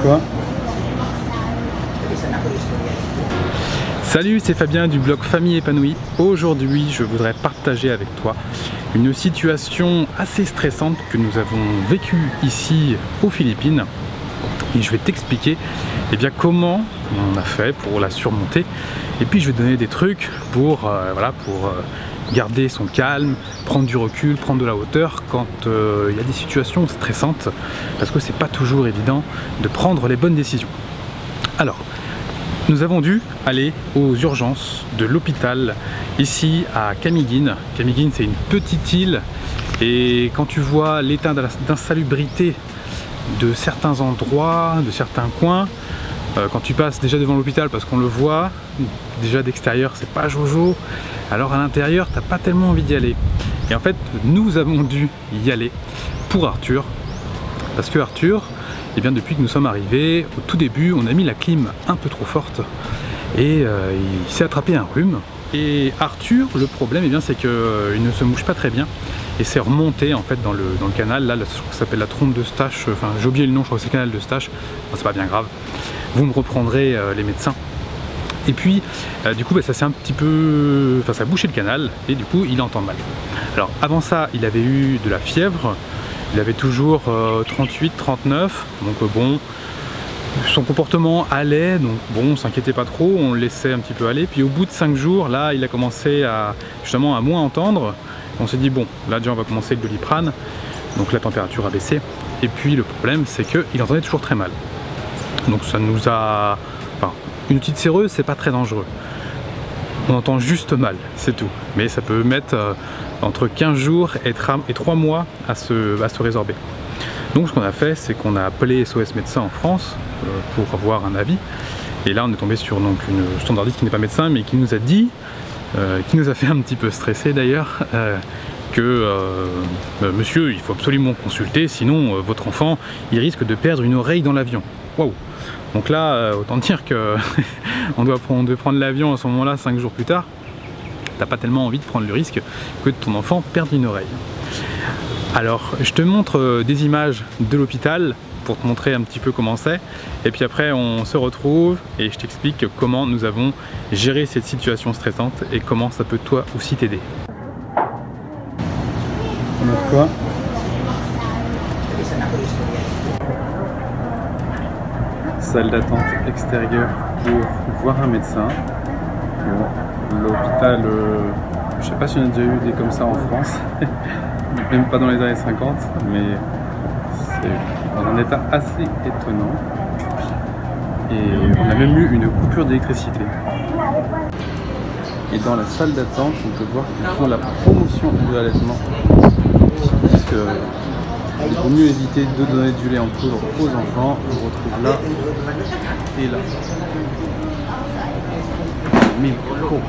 Quoi? Salut, c'est Fabien du blog Famille Épanouie. Aujourd'hui, je voudrais partager avec toi une situation assez stressante que nous avons vécue ici aux Philippines. Et je vais t'expliquer comment on a fait pour la surmonter. Et puis je vais te donner des trucs pour garder son calme, prendre du recul, prendre de la hauteur quand il y a des situations stressantes. Parce que c'est pas toujours évident de prendre les bonnes décisions. Alors, nous avons dû aller aux urgences de l'hôpital ici à Camiguin. Camiguin, c'est une petite île et quand tu vois l'état d'insalubrité de certains endroits, de certains coins, quand tu passes déjà devant l'hôpital, parce qu'on le voit, déjà d'extérieur c'est pas jojo, alors à l'intérieur t'as pas tellement envie d'y aller. Et en fait nous avons dû y aller pour Arthur, parce que Arthur, depuis que nous sommes arrivés, au tout début, on a mis la clim un peu trop forte et il s'est attrapé un rhume. Et Arthur, le problème, c'est qu'il ne se mouche pas très bien et c'est remonté en fait dans le canal. Là, je crois que ça s'appelle la trompe d'Eustache. Enfin, j'ai oublié le nom, je crois que c'est le canal d'Eustache. Enfin, c'est pas bien grave. Vous me reprendrez les médecins. Et puis, du coup, ça s'est un petit peu, ça a bouché le canal et du coup, il entend mal. Alors, avant ça, il avait eu de la fièvre. Il avait toujours 38, 39, donc bon, son comportement allait, donc bon, on s'inquiétait pas trop, on le laissait un petit peu aller. Puis au bout de 5 jours, là, il a commencé justement à moins entendre. On s'est dit bon, là déjà on va commencer avec de Doliprane, donc la température a baissé. Et puis le problème, c'est qu'il entendait toujours très mal. Donc ça nous a, une petite séreuse, c'est pas très dangereux. On entend juste mal, c'est tout. Mais ça peut mettre entre 15 jours et 3 mois à se résorber. Donc ce qu'on a fait, c'est qu'on a appelé SOS médecin en France pour avoir un avis. Et là on est tombé sur une standardiste qui n'est pas médecin, mais qui nous a dit, qui nous a fait un petit peu stresser d'ailleurs, que monsieur, il faut absolument consulter, sinon votre enfant il risque de perdre une oreille dans l'avion. Waouh! Donc là, autant dire que on doit prendre l'avion à ce moment-là 5 jours plus tard. T'as pas tellement envie de prendre le risque que ton enfant perde une oreille. Alors, je te montre des images de l'hôpital pour te montrer un petit peu comment c'est. Et puis après, on se retrouve et je t'explique comment nous avons géré cette situation stressante et comment ça peut toi aussi t'aider. On a quoi? Salle d'attente extérieure pour voir un médecin. Bon, l'hôpital, je sais pas si on a déjà eu des comme ça en France, même pas dans les années 50, mais c'est dans un état assez étonnant. Et on a même eu une coupure d'électricité. Et dans la salle d'attente, on peut voir qu'ils font la promotion de l'allaitement. Parce que il vaut mieux éviter de donner du lait en poudre aux enfants. On retrouve là et là. Milko.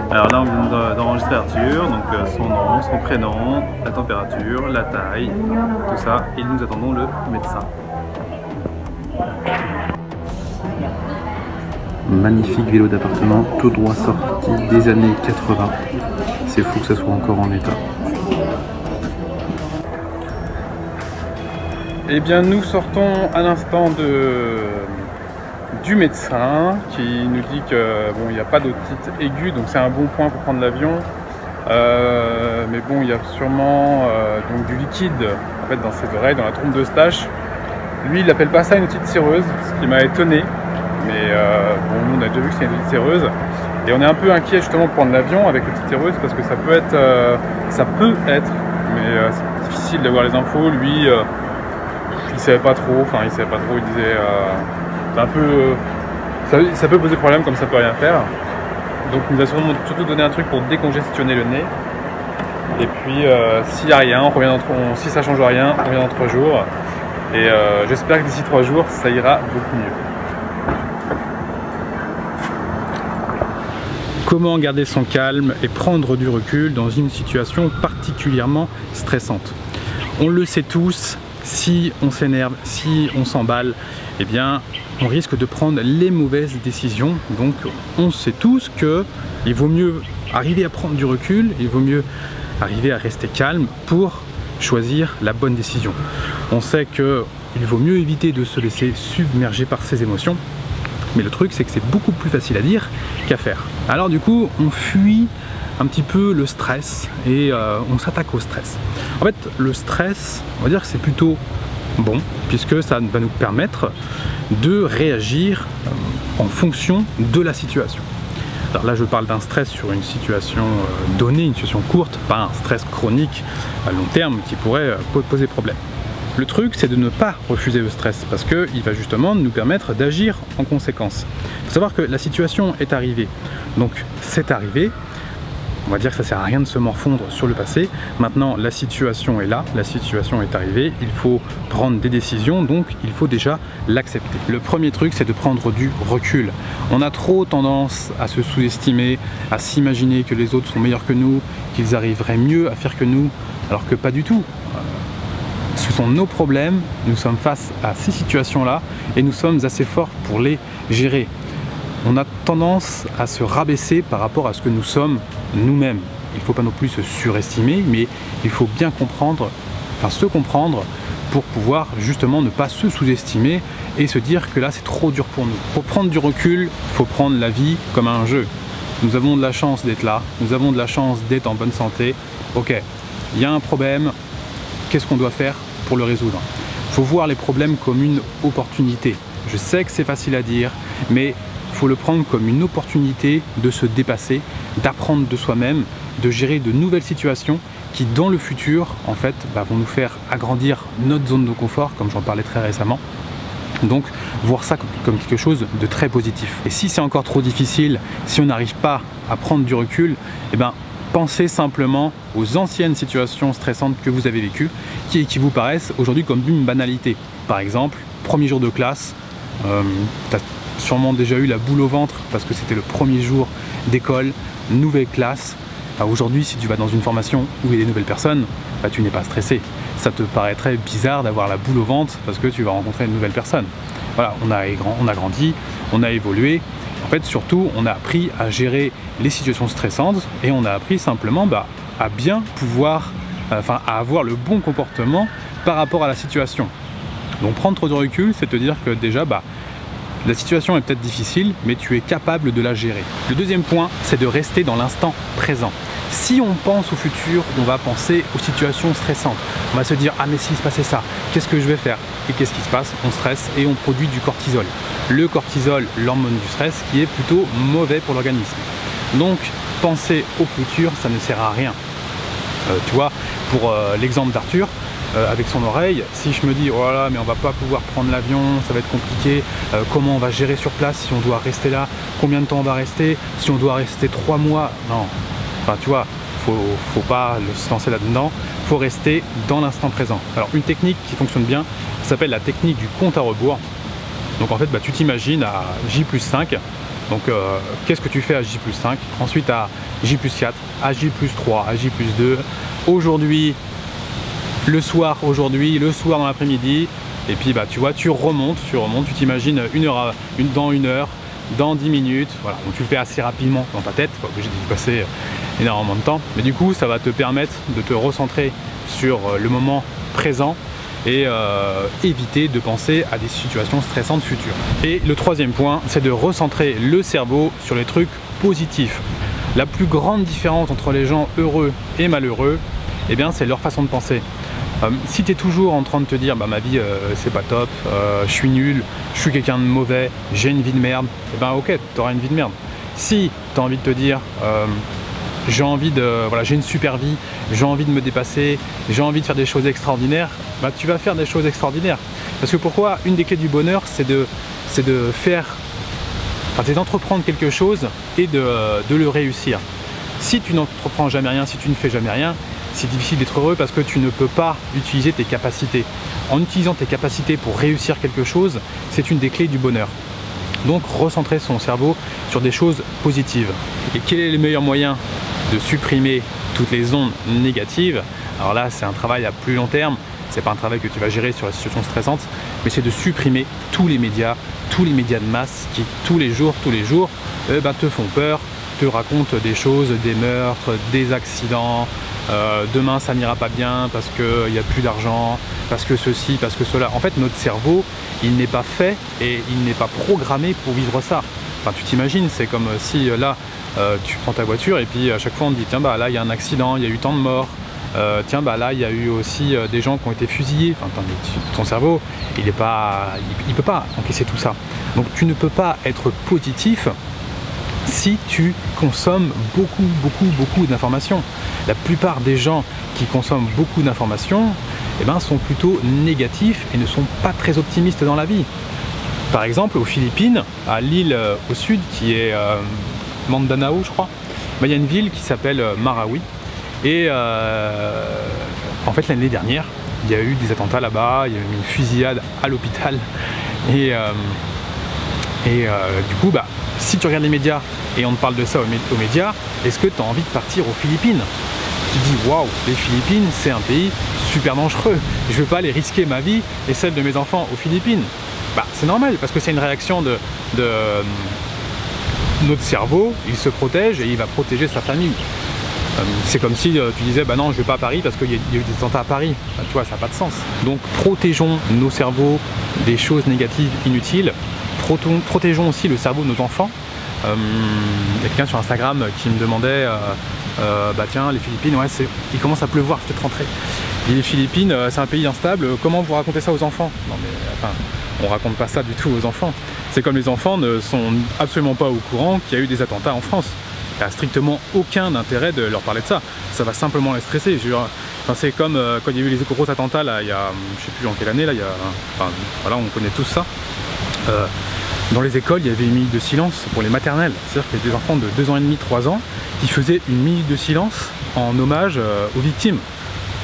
Alors là on vient d'enregistrer Arthur, donc son nom, son prénom, la température, la taille, tout ça, et nous attendons le médecin. Magnifique vélo d'appartement, tout droit sorti des années 80. C'est fou que ça soit encore en état. Eh bien, nous sortons à l'instant du médecin qui nous dit que bon, il n'y a pas d'otite aiguë, donc c'est un bon point pour prendre l'avion. Mais bon, il y a sûrement donc du liquide en fait dans ses oreilles, dans la trompe d'Eustache. Lui, il n'appelle pas ça une otite séreuse, ce qui m'a étonné. Mais bon, nous on a déjà vu que c'est une otite séreuse et on est un peu inquiet justement pour prendre l'avion avec l'otite séreuse parce que ça peut être, mais c'est difficile d'avoir les infos. Lui, il savait pas trop, il disait c'est un peu, ça peut poser problème comme ça peut rien faire. Donc il nous a surtout donné un truc pour décongestionner le nez. Et puis s'il n'y a rien, si ça change rien, on revient dans 3 jours. Et j'espère que d'ici 3 jours, ça ira beaucoup mieux. Comment garder son calme et prendre du recul dans une situation particulièrement stressante? On le sait tous, si on s'énerve, si on s'emballe, on risque de prendre les mauvaises décisions. Donc on sait tous qu'il vaut mieux arriver à prendre du recul, il vaut mieux arriver à rester calme pour choisir la bonne décision. On sait qu'il vaut mieux éviter de se laisser submerger par ses émotions, mais le truc c'est que c'est beaucoup plus facile à dire qu'à faire. Alors du coup, on fuit un petit peu le stress et on s'attaque au stress. En fait, le stress, on va dire que c'est plutôt bon, puisque ça va nous permettre de réagir en fonction de la situation. Alors là, je parle d'un stress sur une situation donnée, une situation courte, pas un stress chronique à long terme qui pourrait poser problème. Le truc, c'est de ne pas refuser le stress, parce qu'il va justement nous permettre d'agir en conséquence. Il faut savoir que la situation est arrivée, donc c'est arrivé. On va dire que ça sert à rien de se morfondre sur le passé. Maintenant, la situation est là, la situation est arrivée, il faut prendre des décisions, donc il faut déjà l'accepter. Le premier truc, c'est de prendre du recul. On a trop tendance à se sous-estimer, à s'imaginer que les autres sont meilleurs que nous, qu'ils arriveraient mieux à faire que nous, alors que pas du tout. Ce sont nos problèmes, nous sommes face à ces situations-là et nous sommes assez forts pour les gérer. On a tendance à se rabaisser par rapport à ce que nous sommes nous-mêmes. Il ne faut pas non plus se surestimer, mais il faut bien comprendre, enfin se comprendre pour pouvoir justement ne pas se sous-estimer et se dire que là c'est trop dur pour nous. Pour prendre du recul, il faut prendre la vie comme un jeu. Nous avons de la chance d'être là, nous avons de la chance d'être en bonne santé. Ok, il y a un problème, qu'est-ce qu'on doit faire pour le résoudre? Il faut voir les problèmes comme une opportunité. Je sais que c'est facile à dire, mais il faut le prendre comme une opportunité de se dépasser, d'apprendre de soi-même, de gérer de nouvelles situations qui dans le futur en fait vont nous faire agrandir notre zone de confort, comme j'en parlais très récemment. Donc voir ça comme quelque chose de très positif. Et si c'est encore trop difficile, si on n'arrive pas à prendre du recul, pensez simplement aux anciennes situations stressantes que vous avez vécues qui vous paraissent aujourd'hui comme une banalité. Par exemple, premier jour de classe, tu as sûrement déjà eu la boule au ventre parce que c'était le premier jour d'école, nouvelle classe. Aujourd'hui, si tu vas dans une formation où il y a des nouvelles personnes, tu n'es pas stressé. Ça te paraîtrait bizarre d'avoir la boule au ventre parce que tu vas rencontrer une nouvelle personne. Voilà, on a grandi, on a évolué. En fait, surtout, on a appris à gérer les situations stressantes et on a appris simplement à bien pouvoir, à avoir le bon comportement par rapport à la situation. Donc prendre trop de recul, c'est te dire que déjà, la situation est peut-être difficile, mais tu es capable de la gérer. Le deuxième point, c'est de rester dans l'instant présent. Si on pense au futur, on va penser aux situations stressantes. On va se dire, ah mais s'il se passait ça, qu'est-ce que je vais faire? Et qu'est-ce qui se passe? On stresse et on produit du cortisol. Le cortisol, l'hormone du stress, qui est plutôt mauvais pour l'organisme. Donc, penser au futur, ça ne sert à rien. Tu vois, pour l'exemple d'Arthur, avec son oreille, si je me dis oh là là mais on va pas pouvoir prendre l'avion, ça va être compliqué, comment on va gérer sur place, si on doit rester là, combien de temps on va rester, si on doit rester 3 mois, non, enfin tu vois, faut pas se lancer là-dedans, faut rester dans l'instant présent. Alors une technique qui fonctionne bien, ça s'appelle la technique du compte à rebours. Donc en fait tu t'imagines à J+5, donc qu'est-ce que tu fais à J+5, ensuite à J+4, à J+3, à J+2, aujourd'hui, le soir dans l'après-midi, et puis tu vois, tu remontes, tu t'imagines dans une heure, dans 10 minutes, voilà, donc tu le fais assez rapidement dans ta tête, pas obligé d'y passer énormément de temps, mais du coup ça va te permettre de te recentrer sur le moment présent et éviter de penser à des situations stressantes futures. Et le troisième point, c'est de recentrer le cerveau sur les trucs positifs. La plus grande différence entre les gens heureux et malheureux, c'est leur façon de penser. Si tu es toujours en train de te dire ma vie c'est pas top, je suis nul, je suis quelqu'un de mauvais, j'ai une vie de merde, ok, tu auras une vie de merde. Si tu as envie de te dire j'ai une super vie, j'ai envie de me dépasser, j'ai envie de faire des choses extraordinaires, tu vas faire des choses extraordinaires. Parce que pourquoi? Une des clés du bonheur, c'est d'entreprendre quelque chose et de le réussir. Si tu n'entreprends jamais rien, si tu ne fais jamais rien, c'est difficile d'être heureux parce que tu ne peux pas utiliser tes capacités. En utilisant tes capacités pour réussir quelque chose, c'est une des clés du bonheur. Donc recentrer son cerveau sur des choses positives. Et quel est le meilleur moyen de supprimer toutes les ondes négatives? Alors là, c'est un travail à plus long terme. C'est pas un travail que tu vas gérer sur la situation stressante, mais c'est de supprimer tous les médias de masse qui tous les jours te font peur, te te racontent des choses, des meurtres, des accidents, demain ça n'ira pas bien parce qu'il n'y a plus d'argent, parce que ceci, parce que cela. En fait, notre cerveau, il n'est pas fait et il n'est pas programmé pour vivre ça. Enfin, tu t'imagines, c'est comme si là, tu prends ta voiture et puis à chaque fois on te dit tiens bah là il y a un accident, il y a eu tant de morts, tiens bah là il y a eu aussi des gens qui ont été fusillés. Enfin, ton cerveau il peut pas encaisser tout ça. Donc tu ne peux pas être positif si tu consommes beaucoup d'informations. La plupart des gens qui consomment beaucoup d'informations sont plutôt négatifs et ne sont pas très optimistes dans la vie. Par exemple, aux Philippines, à l'île au sud qui est Mindanao, je crois, il y a une ville qui s'appelle Marawi. Et en fait, l'année dernière, il y a eu des attentats là-bas, il y a eu une fusillade à l'hôpital. Et du coup, si tu regardes les médias et on te parle de ça aux médias, est-ce que tu as envie de partir aux Philippines? Tu te dis, waouh, les Philippines, c'est un pays super dangereux. Je ne veux pas aller risquer ma vie et celle de mes enfants aux Philippines. C'est normal, parce que c'est une réaction de notre cerveau, il se protège et il va protéger sa famille. C'est comme si tu disais, non, je ne vais pas à Paris parce qu'il y a eu des attentats à Paris. Tu vois, ça n'a pas de sens. Donc, protégeons nos cerveaux des choses négatives inutiles. Protégeons aussi le cerveau de nos enfants. Il y a quelqu'un sur Instagram qui me demandait, tiens, les Philippines, ouais, il commence à pleuvoir, je vais te rentrer. Et les Philippines, c'est un pays instable, comment vous racontez ça aux enfants? Non mais, enfin, on raconte pas ça du tout aux enfants. C'est comme les enfants ne sont absolument pas au courant qu'il y a eu des attentats en France. Il n'y a strictement aucun intérêt de leur parler de ça. Ça va simplement les stresser. C'est comme quand il y a eu les gros attentats, là, il y a, je sais plus en quelle année, là, voilà, on connaît tous ça. Dans les écoles, il y avait une minute de silence pour les maternelles. C'est-à-dire qu'il y a des enfants de 2 ans et demi, 3 ans qui faisaient une minute de silence en hommage aux victimes.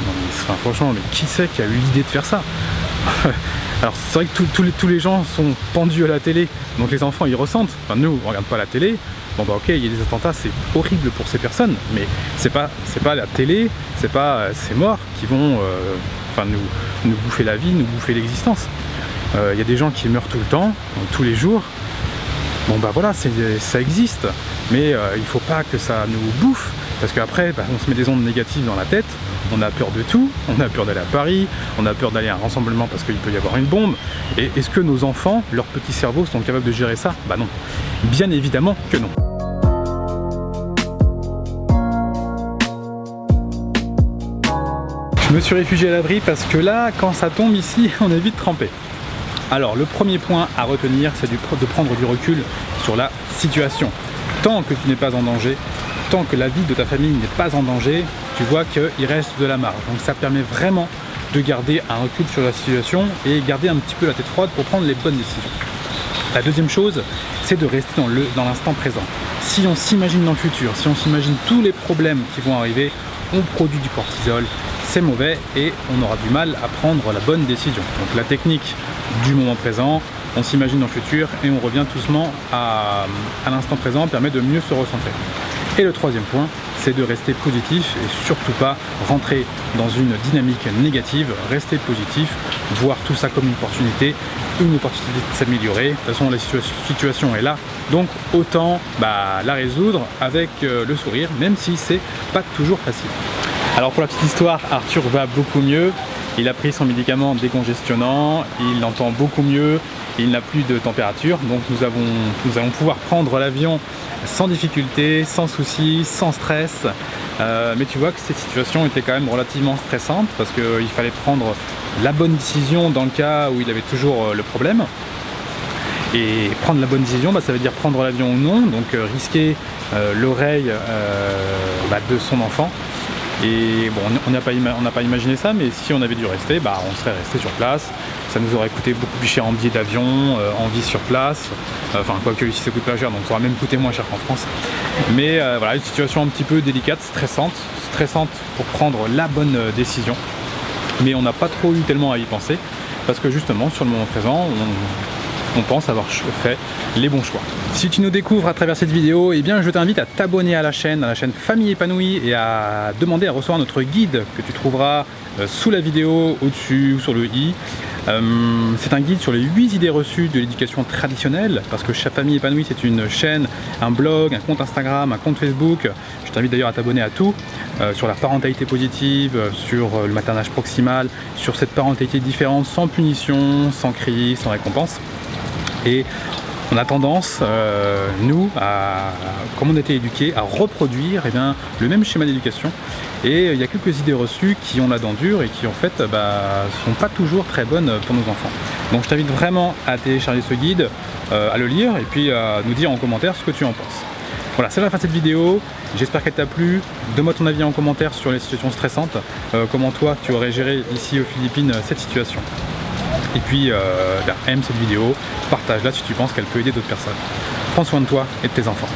Non, mais, franchement, mais qui c'est qui a eu l'idée de faire ça? Alors c'est vrai que tous les gens sont pendus à la télé, donc les enfants ils ressentent. Enfin, nous on regarde pas la télé, bon ok, il y a des attentats, c'est horrible pour ces personnes, mais c'est pas la télé, c'est pas ces morts qui vont nous bouffer la vie, nous bouffer l'existence. Il y a des gens qui meurent tout le temps, tous les jours. Bon voilà, ça existe, mais il faut pas que ça nous bouffe, parce qu'après on se met des ondes négatives dans la tête. On a peur de tout, on a peur d'aller à Paris, on a peur d'aller à un rassemblement parce qu'il peut y avoir une bombe. Et est-ce que nos enfants, leurs petits cerveaux sont capables de gérer ça? Non, bien évidemment que non. Je me suis réfugié à l'abri parce que là, quand ça tombe ici, on est vite trempé. Alors le premier point à retenir, c'est de prendre du recul sur la situation. Tant que tu n'es pas en danger, tant que la vie de ta famille n'est pas en danger, tu vois qu'il reste de la marge. Donc ça permet vraiment de garder un recul sur la situation et garder un petit peu la tête froide pour prendre les bonnes décisions. La deuxième chose, c'est de rester dans l'instant présent. Si on s'imagine dans le futur, si on s'imagine tous les problèmes qui vont arriver, on produit du cortisol, c'est mauvais et on aura du mal à prendre la bonne décision. Donc la technique du moment présent, on s'imagine dans le futur et on revient doucement à l'instant présent, permet de mieux se recentrer. Et le troisième point, c'est de rester positif et surtout pas rentrer dans une dynamique négative, rester positif, voir tout ça comme une opportunité de s'améliorer. De toute façon, la situation est là, donc autant la résoudre avec le sourire, même si c'est pas toujours facile. Alors pour la petite histoire, Arthur va beaucoup mieux, il a pris son médicament décongestionnant, il entend beaucoup mieux, il n'a plus de température, donc nous allons pouvoir prendre l'avion sans difficulté, sans souci, sans stress. Mais tu vois que cette situation était quand même relativement stressante parce qu'il fallait prendre la bonne décision dans le cas où il avait toujours le problème. Et prendre la bonne décision, ça veut dire prendre l'avion ou non, donc risquer l'oreille de son enfant. Et bon, on n'a pas imaginé ça, mais si on avait dû rester, on serait resté sur place. Ça nous aurait coûté beaucoup plus cher en billets d'avion, en vie sur place. Enfin, quoique ici ça coûte pas cher, donc ça aurait même coûté moins cher qu'en France. Mais voilà, une situation un petit peu délicate, stressante pour prendre la bonne décision. Mais on n'a pas trop eu tellement à y penser, parce que justement, sur le moment présent, on pense avoir fait les bons choix. Si tu nous découvres à travers cette vidéo, eh bien je t'invite à t'abonner à la chaîne Famille Épanouie et à demander à recevoir notre guide que tu trouveras sous la vidéo, au-dessus ou sur le i. C'est un guide sur les 8 idées reçues de l'éducation traditionnelle, parce que Chaque Famille Épanouie, c'est une chaîne, un blog, un compte Instagram, un compte Facebook. Je t'invite d'ailleurs à t'abonner à tout, sur la parentalité positive, sur le maternage proximal, sur cette parentalité différente, sans punition, sans cri, sans récompense. Et on a tendance, nous, comme on a été éduqués, à reproduire le même schéma d'éducation. Et il y a quelques idées reçues qui ont la dent dure et qui en fait sont pas toujours très bonnes pour nos enfants. Donc je t'invite vraiment à télécharger ce guide, à le lire et puis à nous dire en commentaire ce que tu en penses. Voilà, c'est la fin de cette vidéo, j'espère qu'elle t'a plu. Donne-moi ton avis en commentaire sur les situations stressantes, comment toi tu aurais géré ici aux Philippines cette situation. Et puis aime cette vidéo, partage-la si tu penses qu'elle peut aider d'autres personnes. Prends soin de toi et de tes enfants.